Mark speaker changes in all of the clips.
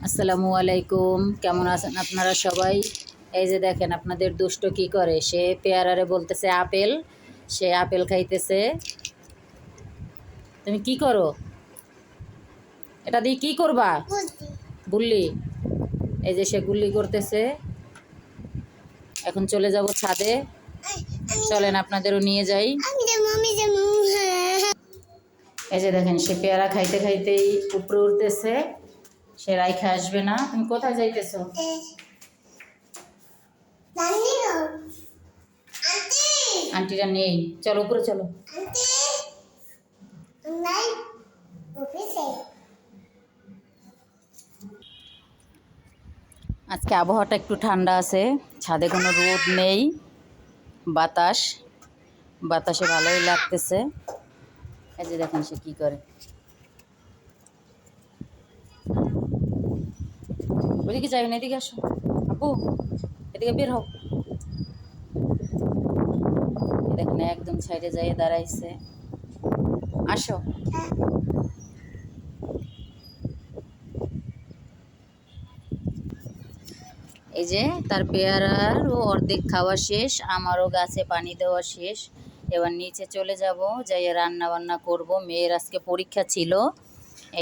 Speaker 1: আসসালামু আলাইকুম। কেমন আছেন আপনারা সবাই? এই যে দেখেন আপনাদের দুষ্ট কি করে, সে পেয়ারারে বলতেছে আপেল, সে আপেল খাইতেছে। তুমি কি করো? এটা দিয়ে কি করবা? গুল্লি। এই যে সে গুল্লি করতেছে। এখন চলে যাব ছাদে, চলেন আপনাদেরও নিয়ে যাই। এই যে দেখেন সে পেয়ারা খাইতে খাইতেই উপরে উঠতেছে, সে রাইখা আসবে না। তুমি কোথায় যাইতেছো? আন্টিরা নেই, চলো উপরে চলো। আজকে আবহাওয়াটা একটু ঠান্ডা আছে, ছাদে কোনো রোদ নেই, বাতাসে ভালোই লাগতেছে। এই যে দেখেন সে কি করে। ওইদিকে যাই না, এদিকে আসো আপু, এদিকে বের হও। দেখেন একদম সাইডে যাই দাঁড়াইছে, আসো। এই যে তার পেয়ারারও অর্ধেক খাওয়া শেষ, আমারও গাছে পানি দেওয়া শেষ। এবার নিচে চলে যাব, যাই রান্না বান্না করব। মেয়ের আজকে পরীক্ষা ছিল,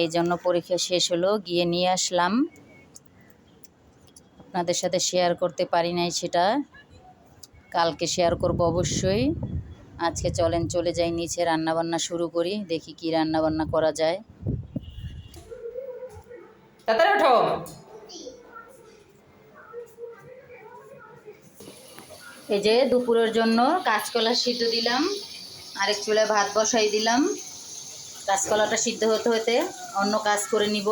Speaker 1: এই জন্য পরীক্ষা শেষ হলো, গিয়ে নিয়ে আসলাম। আপনাদের সাথে শেয়ার করতে পারি নাই, সেটা কালকে শেয়ার করব অবশ্যই। আজকে চলেন চলে যাই নিচে, রান্না বান্না শুরু করি, দেখি কি রান্না বান্না করা যায়। তাড়াতাড়ি ওঠো। এই যে দুপুরের জন্য কাঁচকলা সিদ্ধ দিলাম, আরেক চুলায় ভাত বসাই দিলাম। কাঁচকলাটা সিদ্ধ হতে হতে অন্য কাজ করে নিব।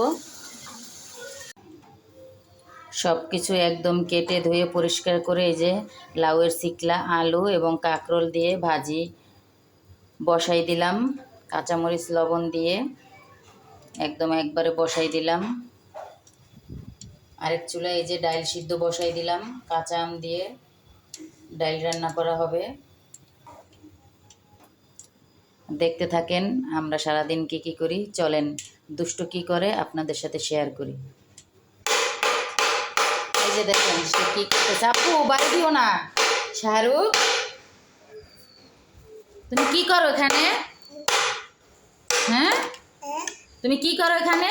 Speaker 1: সব কিছু একদম কেটে ধুয়ে পরিষ্কার করে এই যে লাউয়ের চিকলা, আলু এবং কাঁকরোল দিয়ে ভাজি বসাই দিলাম। কাঁচামরিচ লবণ দিয়ে একদম একবারে বসাই দিলাম। আরেক চুলায় এই যে ডাল সিদ্ধ বসাই দিলাম, কাঁচা আম দিয়ে ডাল রান্না করা হবে। দেখতে থাকেন আমরা সারাদিন কি কি করি, চলেন দুষ্টু কি করে আপনাদের সাথে শেয়ার করি। এই যে দেখেন সে কি করতেছে। আপু বাড়ি দিও না। শাহরুখ, তুমি কি করো এখানে? হ্যাঁ, তুমি কি করো এখানে?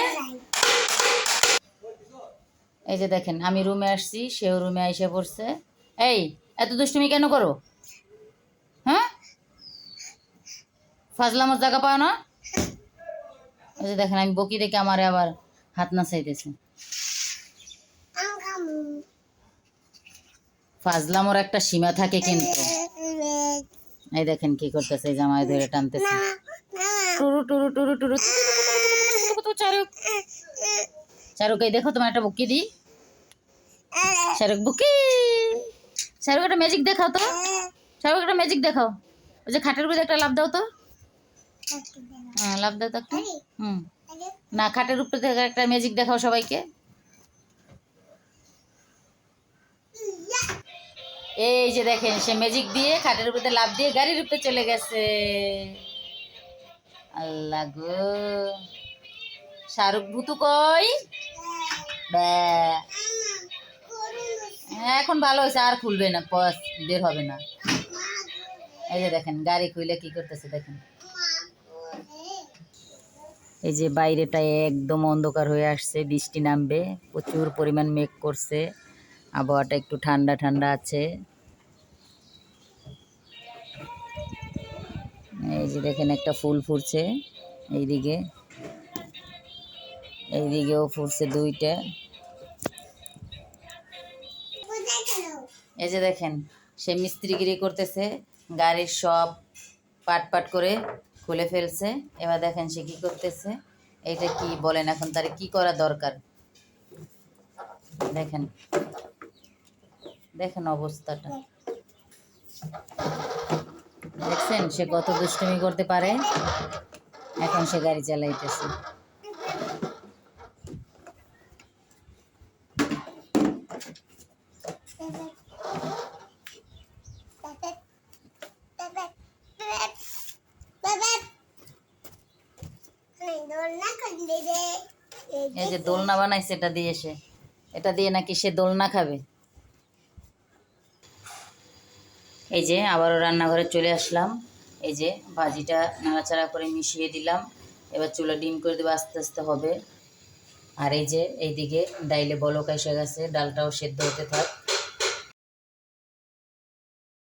Speaker 1: এই যে দেখেন আমি রুমে আসছি, সেও রুমে এসে পড়ছে। এই এত দুষ্টুমি কেন করো? হ্যাঁ, ফাজলামোর জায়গা পাও না? এই যে দেখেন আমি বকি দেখে আমারে আবার হাত নাচাইতেছে। ফাজলামোর একটা সীমা থাকে কিন্তু। এই দেখেন কি করতেছে, জামাই ধরে টানতেছে, টুরু টুরু টুরু টুরু। চারুক, চারুক এই দেখো তোমার একটা বুকি দি। শাহরুখ বুকি, শাহরুখ একটা ম্যাজিক দেখাও তো, শাহরুখ একটা ম্যাজিক দেখাও। ওই যে খাটের উপরে একটা লাফ দাও তো। হ্যাঁ লাফ দাও তো একটা। হুম, না খাটের উপরে থেকে একটা ম্যাজিক দেখাও সবাইকে। এই যে দেখেন সে ম্যাজিক দিয়ে খাটের উপরে লাফ দিয়ে গাড়ির উপরে চলে গেছে। আল্লাহ গো, শাহরুখ ভুতু কই? এখন ভালো হয়েছে, আর খুলবে না, পথ বের হবে না। এই যে দেখেন গাড়ি খুলে কি করতেছে দেখেন। এই যে বাইরেটা একদম অন্ধকার হয়ে আসছে, বৃষ্টি নামবে, প্রচুর পরিমাণ মেঘ করছে, আবহাওয়াটা একটু ঠান্ডা ঠান্ডা আছে। এই যে দেখেন একটা ফুল ফুটছে, এইদিকে এইদিকেও ফুটছে দুইটা। এই যে দেখেন সে মিস্ত্রিগিরি করতেছে, গাড়ির সব পাট পাট করে খুলে ফেলছে। এবার দেখেন সে কি করতেছে, এটা কি বলেন এখন, তার কি করা দরকার? দেখেন দেখেন অবস্থাটা, দেখছেন সে কত দুষ্টুমি করতে পারে। এখন সে গাড়ি চালাইতেছে। এই যে দোলনা বানাইছে এটা দিয়ে সে, এটা দিয়ে নাকি সে দোলনা খাবে। এই যে আবারও রান্নাঘরে চলে আসলাম। এই যে ভাজিটা নাড়াচাড়া করে মিশিয়ে দিলাম। এবার চুলা ডিম করে দেবো, আস্তে আস্তে হবে। আর এই যে এইদিকে ডাইলে বলক এসে গেছে, ডালটাও সেদ্ধ হতে থাক।